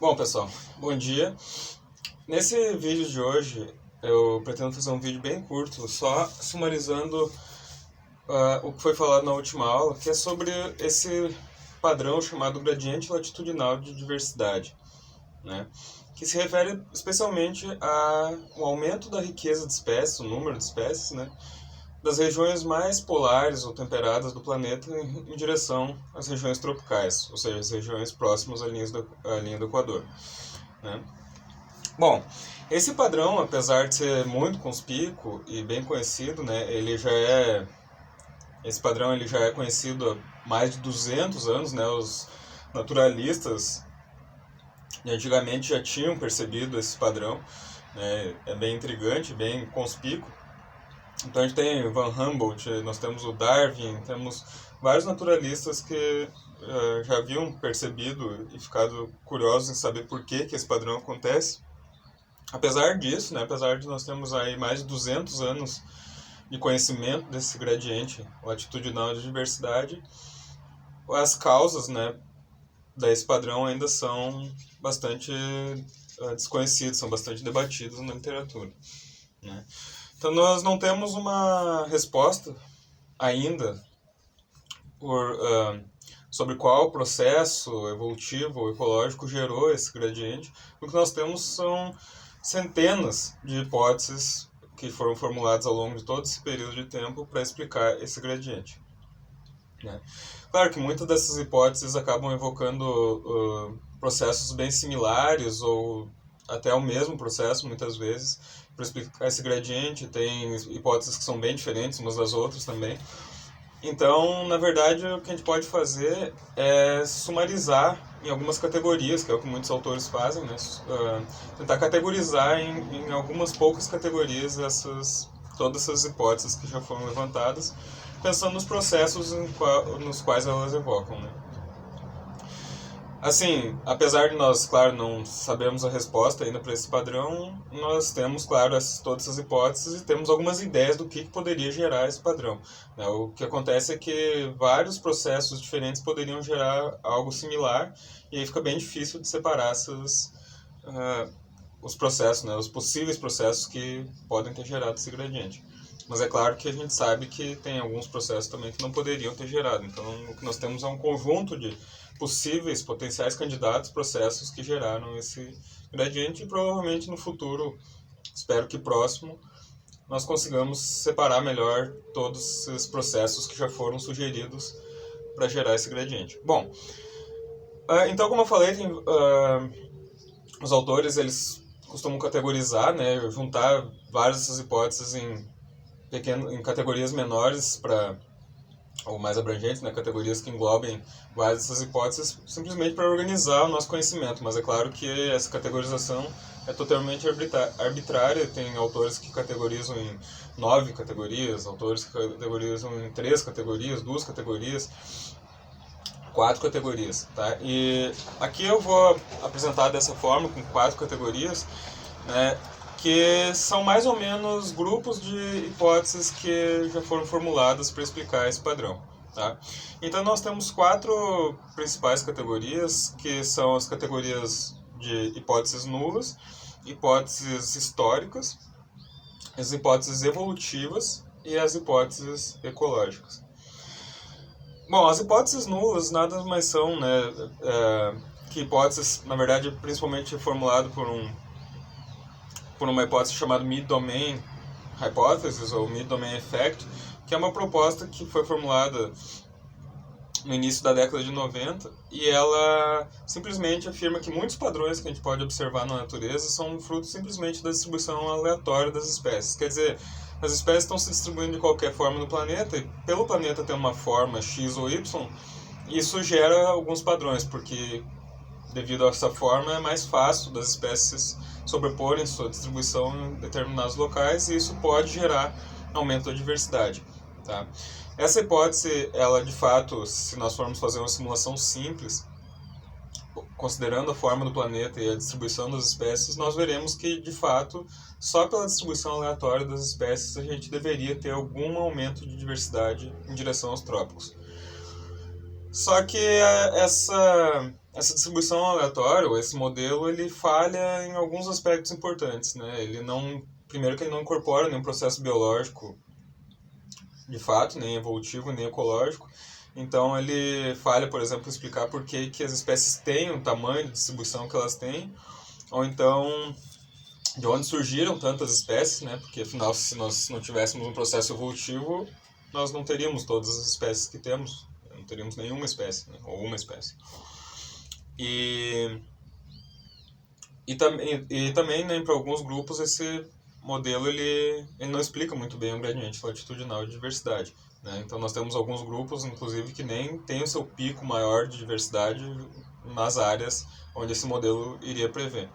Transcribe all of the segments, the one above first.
Bom, pessoal, bom dia. Nesse vídeo de hoje, eu pretendo fazer um vídeo bem curto, só sumarizando o que foi falado na última aula, que é sobre esse padrão chamado gradiente latitudinal de diversidade, né? Que se refere especialmente ao aumento da riqueza de espécies, o número de espécies, né? Das regiões mais polares ou temperadas do planeta em direção às regiões tropicais, ou seja, as regiões próximas à linha do Equador, né? Bom, esse padrão, apesar de ser muito conspícuo e bem conhecido, né, esse padrão ele já é conhecido há mais de 200 anos, né, os naturalistas antigamente já tinham percebido esse padrão, né, é bem intrigante, bem conspícuo. Então a gente tem Van Humboldt, nós temos o Darwin, temos vários naturalistas que já haviam percebido e ficado curiosos em saber por que esse padrão acontece. Apesar disso, né, apesar de nós termos aí mais de 200 anos de conhecimento desse gradiente latitudinal de diversidade, as causas, né, desse padrão ainda são bastante desconhecidas, são bastante debatidas na literatura, né? Então nós não temos uma resposta ainda sobre qual processo evolutivo ou ecológico gerou esse gradiente. O que nós temos são centenas de hipóteses que foram formuladas ao longo de todo esse período de tempo para explicar esse gradiente, né? Claro que muitas dessas hipóteses acabam evocando processos bem similares ou até o mesmo processo, muitas vezes, para explicar esse gradiente. Tem hipóteses que são bem diferentes umas das outras também. Então, na verdade, o que a gente pode fazer é sumarizar em algumas categorias, que é o que muitos autores fazem, né? Tentar categorizar em algumas poucas categorias todas essas hipóteses que já foram levantadas, pensando nos processos nos quais elas evocam, né? Assim, apesar de nós, claro, não sabermos a resposta ainda para esse padrão, nós temos, claro, todas essas hipóteses e temos algumas ideias do que poderia gerar esse padrão, né? O que acontece é que vários processos diferentes poderiam gerar algo similar e aí fica bem difícil de separar os processos, né? Os possíveis processos que podem ter gerado esse gradiente. Mas é claro que a gente sabe que tem alguns processos também que não poderiam ter gerado. Então, o que nós temos é um conjunto de possíveis, potenciais candidatos, processos que geraram esse gradiente e provavelmente no futuro, espero que próximo, nós consigamos separar melhor todos esses processos que já foram sugeridos para gerar esse gradiente. Bom, então como eu falei, os autores eles costumam categorizar, né, juntar várias dessas hipóteses em categorias menores ou mais abrangentes, né, categorias que englobem várias dessas hipóteses, simplesmente para organizar o nosso conhecimento. Mas é claro que essa categorização é totalmente arbitrária. Tem autores que categorizam em 9 categorias, autores que categorizam em 3 categorias, 2 categorias, 4 categorias, tá? E aqui eu vou apresentar dessa forma, com 4 categorias, né, que são mais ou menos grupos de hipóteses que já foram formuladas para explicar esse padrão, tá? Então nós temos 4 principais categorias, que são as categorias de hipóteses nulas, hipóteses históricas, as hipóteses evolutivas e as hipóteses ecológicas. Bom, as hipóteses nulas nada mais são, né, que hipóteses, na verdade, principalmente formulado por uma hipótese chamada Mid-Domain Hypothesis, ou Mid-Domain Effect, que é uma proposta que foi formulada no início da década de 90, e ela simplesmente afirma que muitos padrões que a gente pode observar na natureza são frutos simplesmente da distribuição aleatória das espécies. Quer dizer, as espécies estão se distribuindo de qualquer forma no planeta, e pelo planeta ter uma forma X ou Y, isso gera alguns padrões, porque devido a essa forma é mais fácil das espécies sobreporem sua distribuição em determinados locais, e isso pode gerar aumento da diversidade, tá? Essa hipótese, ela de fato, se nós formos fazer uma simulação simples, considerando a forma do planeta e a distribuição das espécies, nós veremos que, de fato, só pela distribuição aleatória das espécies a gente deveria ter algum aumento de diversidade em direção aos trópicos. Só que essa distribuição aleatória, ou esse modelo, ele falha em alguns aspectos importantes, né? Primeiro que ele não incorpora nenhum processo biológico de fato, nem evolutivo, nem ecológico. Então ele falha, por exemplo, em explicar por que as espécies têm o tamanho de distribuição que elas têm, ou então de onde surgiram tantas espécies, né? Porque afinal, se nós não tivéssemos um processo evolutivo, nós não teríamos todas as espécies que temos, não teríamos nenhuma espécie, né? Ou uma espécie. E, e também, né, para alguns grupos, esse modelo ele não explica muito bem o gradiente latitudinal de diversidade. Né? Então nós temos alguns grupos, inclusive, que nem tem o seu pico maior de diversidade nas áreas onde esse modelo iria prever.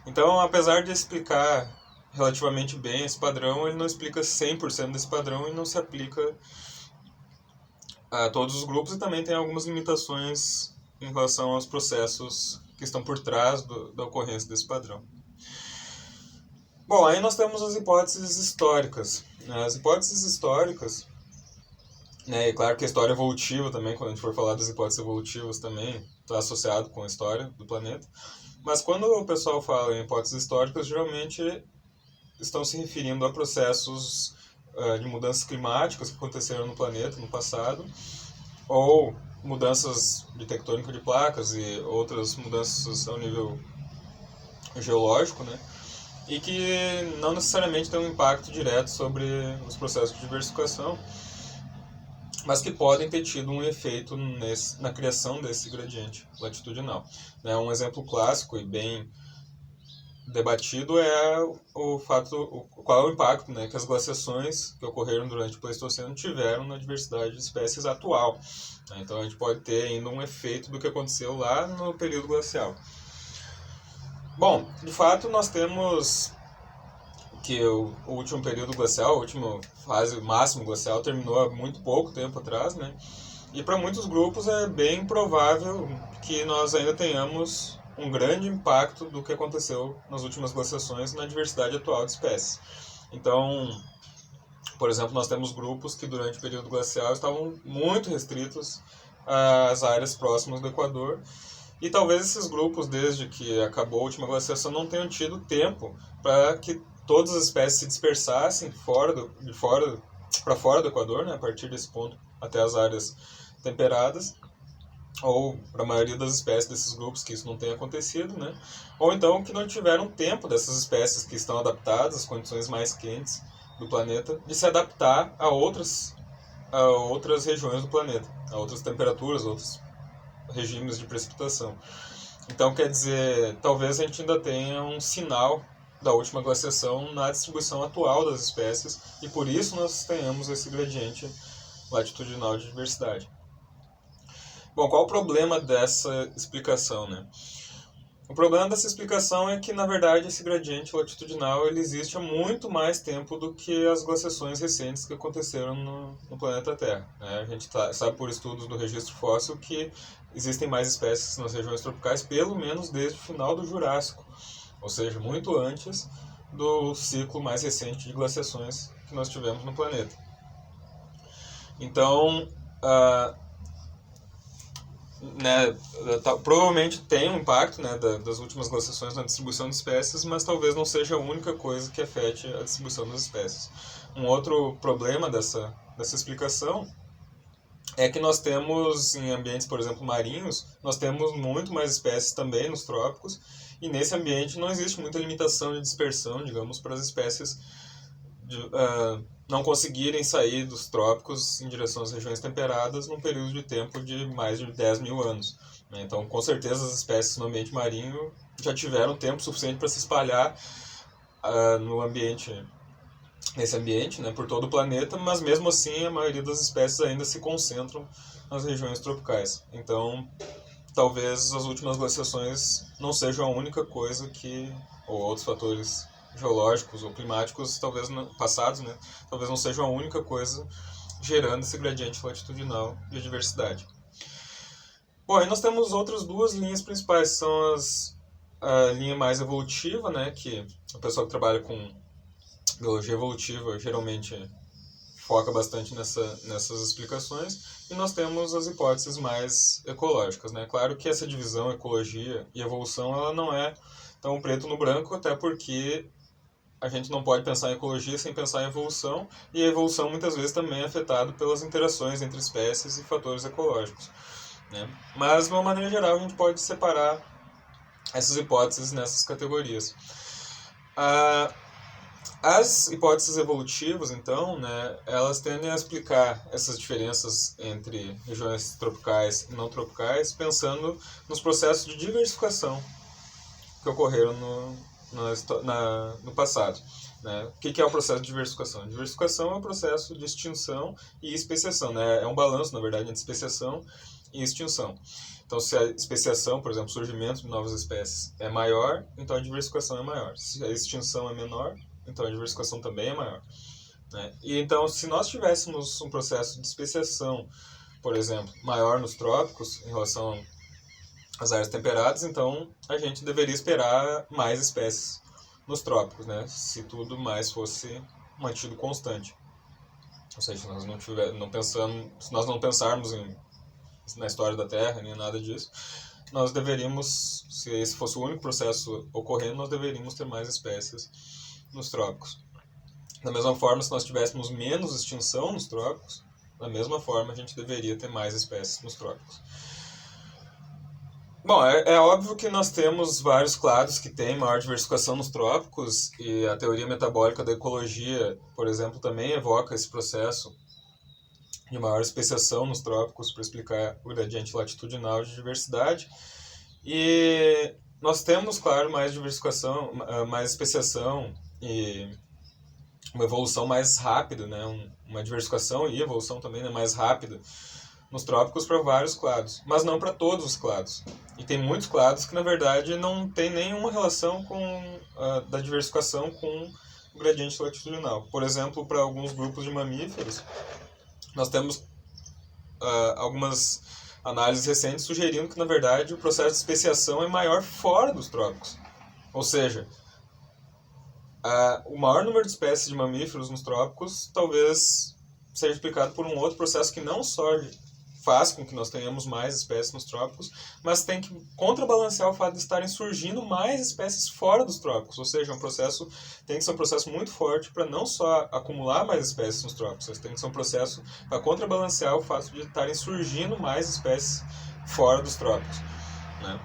Então, apesar de explicar relativamente bem esse padrão, ele não explica 100% desse padrão e não se aplica a todos os grupos, e também tem algumas limitações em relação aos processos que estão por trás da ocorrência desse padrão. Bom, aí nós temos as hipóteses históricas. As hipóteses históricas, né, e claro que a história evolutiva também, quando a gente for falar das hipóteses evolutivas também, está associado com a história do planeta. Mas quando o pessoal fala em hipóteses históricas, geralmente estão se referindo a processos de mudanças climáticas que aconteceram no planeta no passado, ou mudanças de tectônica de placas e outras mudanças ao nível geológico, né? E que não necessariamente têm um impacto direto sobre os processos de diversificação, mas que podem ter tido um efeito na criação desse gradiente latitudinal. Um exemplo clássico e bem debatido é o fato, qual é o impacto, né, que as glaciações que ocorreram durante o Pleistoceno tiveram na diversidade de espécies atual. Então a gente pode ter ainda um efeito do que aconteceu lá no período glacial. Bom, de fato nós temos que o último período glacial, a última fase máximo glacial terminou há muito pouco tempo atrás, né? E para muitos grupos é bem provável que nós ainda tenhamos um grande impacto do que aconteceu nas últimas glaciações na diversidade atual de espécies. Então, por exemplo, nós temos grupos que durante o período glacial estavam muito restritos às áreas próximas do Equador, e talvez esses grupos, desde que acabou a última glaciação, não tenham tido tempo para que todas as espécies se dispersassem para fora do Equador, né, a partir desse ponto até as áreas temperadas, ou para a maioria das espécies desses grupos que isso não tenha acontecido, né, ou então que não tiveram tempo dessas espécies que estão adaptadas às condições mais quentes do planeta de se adaptar a outras regiões do planeta, a outras temperaturas, outros regimes de precipitação. Então, quer dizer, talvez a gente ainda tenha um sinal da última glaciação na distribuição atual das espécies, e por isso nós tenhamos esse gradiente latitudinal de diversidade. Bom, qual o problema dessa explicação, né? O problema dessa explicação é que, na verdade, esse gradiente latitudinal ele existe há muito mais tempo do que as glaciações recentes que aconteceram no planeta Terra. Né? A gente sabe por estudos do registro fóssil que existem mais espécies nas regiões tropicais, pelo menos desde o final do Jurássico, ou seja, muito antes do ciclo mais recente de glaciações que nós tivemos no planeta. Então, provavelmente tem um impacto, né, das últimas glaciações na distribuição de espécies, mas talvez não seja a única coisa que afete a distribuição das espécies. Um outro problema dessa explicação é que nós temos, em ambientes, por exemplo, marinhos, nós temos muito mais espécies também nos trópicos, e nesse ambiente não existe muita limitação de dispersão, digamos, para as espécies não conseguirem sair dos trópicos em direção às regiões temperadas num período de tempo de mais de 10 mil anos. Então, com certeza, as espécies no ambiente marinho já tiveram tempo suficiente para se espalhar nesse ambiente, né, por todo o planeta, mas mesmo assim a maioria das espécies ainda se concentram nas regiões tropicais. Então, talvez as últimas glaciações não sejam a única coisa ou outros fatores geológicos ou climáticos, talvez passados, né, talvez não sejam a única coisa gerando esse gradiente latitudinal de diversidade. Bom, aí nós temos outras duas linhas principais, são a linha mais evolutiva, né, que o pessoal que trabalha com biologia evolutiva geralmente foca bastante nessas explicações, e nós temos as hipóteses mais ecológicas, né? Claro que essa divisão ecologia e evolução ela não é tão preto no branco, até porque a gente não pode pensar em ecologia sem pensar em evolução, e a evolução muitas vezes também é afetada pelas interações entre espécies e fatores ecológicos, né? Mas, de uma maneira geral, a gente pode separar essas hipóteses nessas categorias. As hipóteses evolutivas, então, né, elas tendem a explicar essas diferenças entre regiões tropicais e não tropicais, pensando nos processos de diversificação que ocorreram no passado. Né? O que é o processo de diversificação? Diversificação é o processo de extinção e especiação. Né? É um balanço, na verdade, entre especiação e extinção. Então, se a especiação, por exemplo, o surgimento de novas espécies é maior, então a diversificação é maior. Se a extinção é menor, então a diversificação também é maior. Né? E então, se nós tivéssemos um processo de especiação, por exemplo, maior nos trópicos em relação às áreas temperadas, então a gente deveria esperar mais espécies nos trópicos, né? Se tudo mais fosse mantido constante. Ou seja, se nós não pensarmos na história da Terra, nem nada disso, nós deveríamos, se esse fosse o único processo ocorrendo, nós deveríamos ter mais espécies nos trópicos. Da mesma forma, se nós tivéssemos menos extinção nos trópicos, da mesma forma a gente deveria ter mais espécies nos trópicos. Bom, é óbvio que nós temos vários clados que têm maior diversificação nos trópicos, e a teoria metabólica da ecologia, por exemplo, também evoca esse processo de maior especiação nos trópicos para explicar o gradiente latitudinal de diversidade. E nós temos, claro, mais diversificação, mais especiação e uma evolução mais rápida, né? Uma diversificação e evolução também, né, mais rápida nos trópicos para vários clados, mas não para todos os clados. E tem muitos clados que, na verdade, não tem nenhuma relação da diversificação com o gradiente latitudinal. Por exemplo, para alguns grupos de mamíferos, nós temos algumas análises recentes sugerindo que, na verdade, o processo de especiação é maior fora dos trópicos. Ou seja, o maior número de espécies de mamíferos nos trópicos talvez seja explicado por um outro processo que não só faz com que nós tenhamos mais espécies nos trópicos, mas tem que contrabalancear o fato de estarem surgindo mais espécies fora dos trópicos. Ou seja, tem que ser um processo muito forte para não só acumular mais espécies nos trópicos, mas tem que ser um processo para contrabalancear o fato de estarem surgindo mais espécies fora dos trópicos. Né?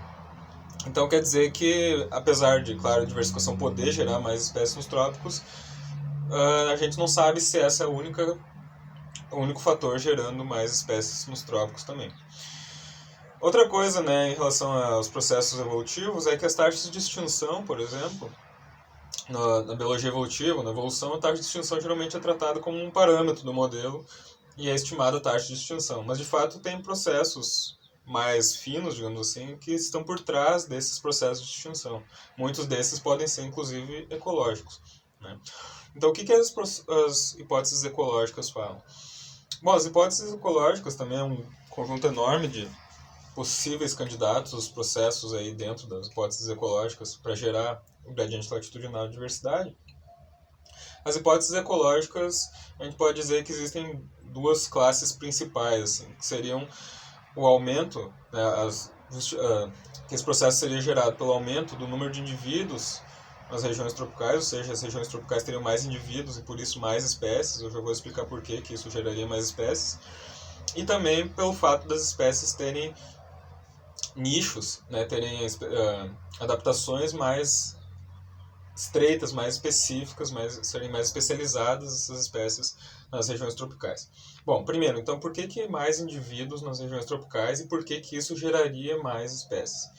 Então quer dizer que, apesar de, claro, a diversificação poder gerar mais espécies nos trópicos, a gente não sabe se essa é o único fator gerando mais espécies nos trópicos também. Outra coisa, né, em relação aos processos evolutivos é que as taxas de extinção, por exemplo, na biologia evolutiva, na evolução, a taxa de extinção geralmente é tratada como um parâmetro do modelo e é estimada a taxa de extinção. Mas, de fato, tem processos mais finos, digamos assim, que estão por trás desses processos de extinção. Muitos desses podem ser, inclusive, ecológicos. Né? Então, o que as hipóteses ecológicas falam? Bom, as hipóteses ecológicas também é um conjunto enorme de possíveis candidatos, os processos aí dentro das hipóteses ecológicas para gerar o gradiente latitudinal de diversidade. As hipóteses ecológicas, a gente pode dizer que existem duas classes principais, assim, que seriam o aumento, né, que esse processo seria gerado pelo aumento do número de indivíduos nas regiões tropicais, ou seja, as regiões tropicais teriam mais indivíduos e por isso mais espécies. Eu já vou explicar por que isso geraria mais espécies. E também pelo fato das espécies terem nichos, né, terem adaptações mais estreitas, mais específicas, serem mais especializadas essas espécies nas regiões tropicais. Bom, primeiro, então, por que mais indivíduos nas regiões tropicais e por que isso geraria mais espécies?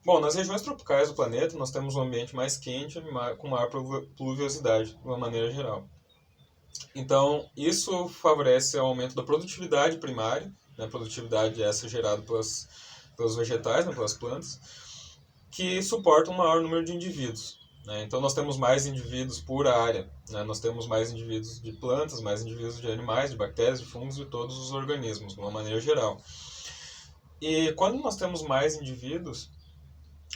Bom, nas regiões tropicais do planeta, nós temos um ambiente mais quente, com maior pluviosidade, de uma maneira geral. Então, isso favorece o aumento da produtividade primária, né? A produtividade essa gerada pelos vegetais, né? Pelas plantas, que suportam um maior número de indivíduos. Né? Então, nós temos mais indivíduos por área, né? Nós temos mais indivíduos de plantas, mais indivíduos de animais, de bactérias, de fungos, de todos os organismos, de uma maneira geral. E quando nós temos mais indivíduos,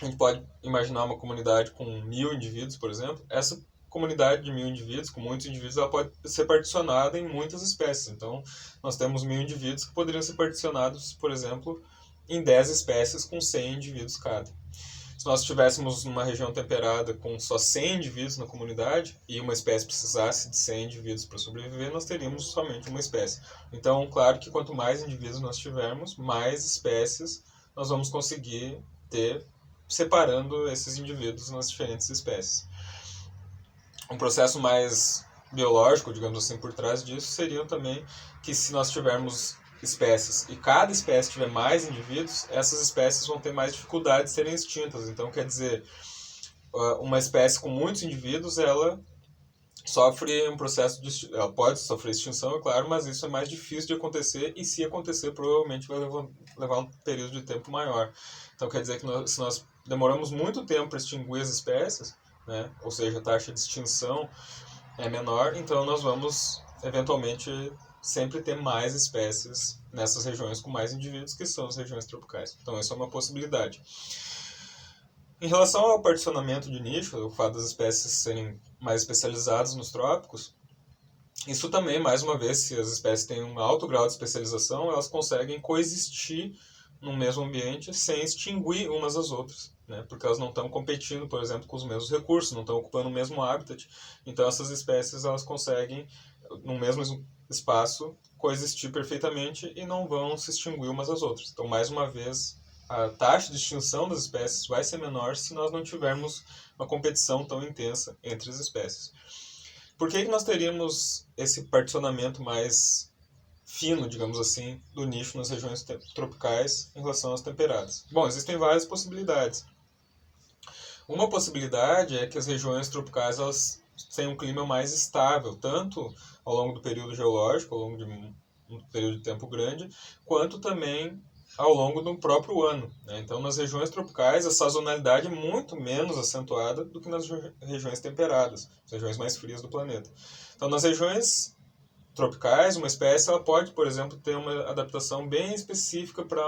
a gente pode imaginar uma comunidade com 1000 indivíduos, por exemplo, essa comunidade de 1000 indivíduos, com muitos indivíduos, ela pode ser particionada em muitas espécies. Então, nós temos 1000 indivíduos que poderiam ser particionados, por exemplo, em 10 espécies com 100 indivíduos cada. Se nós estivéssemos numa região temperada com só 100 indivíduos na comunidade e uma espécie precisasse de 100 indivíduos para sobreviver, nós teríamos somente uma espécie. Então, claro que quanto mais indivíduos nós tivermos, mais espécies nós vamos conseguir ter, separando esses indivíduos nas diferentes espécies. Um processo mais biológico, digamos assim, por trás disso, seria também que se nós tivermos espécies e cada espécie tiver mais indivíduos, essas espécies vão ter mais dificuldade de serem extintas. Então, quer dizer, uma espécie com muitos indivíduos, ela sofre um processo de... Ela pode sofrer extinção, é claro, mas isso é mais difícil de acontecer e, se acontecer, provavelmente vai levar um período de tempo maior. Então, quer dizer que se nós demoramos muito tempo para extinguir as espécies, né, ou seja, a taxa de extinção é menor, então nós vamos, eventualmente, sempre ter mais espécies nessas regiões com mais indivíduos, que são as regiões tropicais. Então, isso é uma possibilidade. Em relação ao particionamento de nicho, o fato das espécies serem mais especializadas nos trópicos, isso também, mais uma vez, se as espécies têm um alto grau de especialização, elas conseguem coexistir no mesmo ambiente sem extinguir umas às outras, né? Porque elas não estão competindo, por exemplo, com os mesmos recursos, não estão ocupando o mesmo habitat. Então, essas espécies elas conseguem, no mesmo espaço, coexistir perfeitamente e não vão se extinguir umas às outras. Então, mais uma vez, a taxa de extinção das espécies vai ser menor se nós não tivermos uma competição tão intensa entre as espécies. Por que nós teríamos esse particionamento mais fino, digamos assim, do nicho nas regiões tropicais em relação às temperadas? Bom, existem várias possibilidades. Uma possibilidade é que as regiões tropicais elas têm um clima mais estável, tanto ao longo do período geológico, ao longo de um período de tempo grande, quanto também ao longo do próprio ano, né? Então, nas regiões tropicais, a sazonalidade é muito menos acentuada do que nas regiões temperadas, as regiões mais frias do planeta. Então, nas regiões tropicais, uma espécie ela pode, por exemplo, ter uma adaptação bem específica para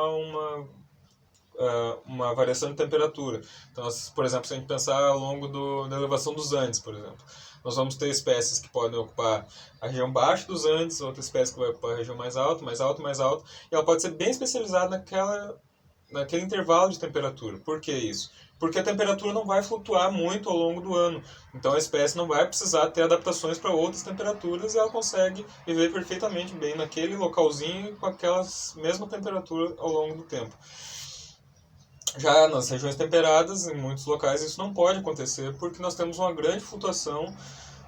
uma variação de temperatura. Então, por exemplo, se a gente pensar ao longo da elevação dos Andes, por exemplo, nós vamos ter espécies que podem ocupar a região baixa dos Andes, outra espécie que vai ocupar a região mais alta, mais alta, mais alta, e ela pode ser bem especializada naquele intervalo de temperatura. Por que isso? Porque a temperatura não vai flutuar muito ao longo do ano. Então a espécie não vai precisar ter adaptações para outras temperaturas e ela consegue viver perfeitamente bem naquele localzinho com aquela mesma temperatura ao longo do tempo. Já nas regiões temperadas, em muitos locais, isso não pode acontecer porque nós temos uma grande flutuação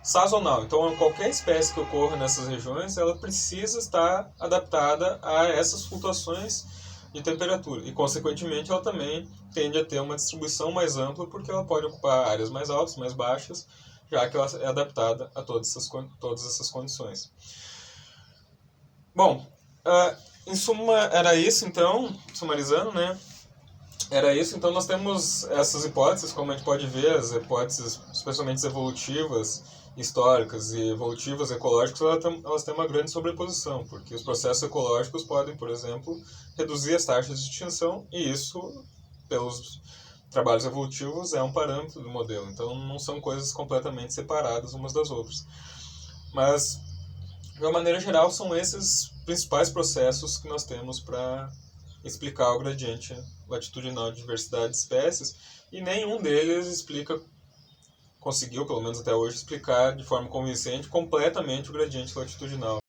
sazonal. Então, qualquer espécie que ocorra nessas regiões, ela precisa estar adaptada a essas flutuações de temperatura. E, consequentemente, ela também tende a ter uma distribuição mais ampla porque ela pode ocupar áreas mais altas, mais baixas, já que ela é adaptada a todas essas condições. Bom, em suma, era isso, então, sumarizando, né? Era isso, então nós temos essas hipóteses, como a gente pode ver, as hipóteses, especialmente evolutivas, históricas e evolutivas ecológicas, elas têm uma grande sobreposição, porque os processos ecológicos podem, por exemplo, reduzir as taxas de extinção, e isso, pelos trabalhos evolutivos, é um parâmetro do modelo. Então não são coisas completamente separadas umas das outras. Mas, de uma maneira geral, são esses principais processos que nós temos para explicar o gradiente latitudinal de diversidade de espécies, e nenhum deles conseguiu, pelo menos até hoje, explicar de forma convincente completamente o gradiente latitudinal.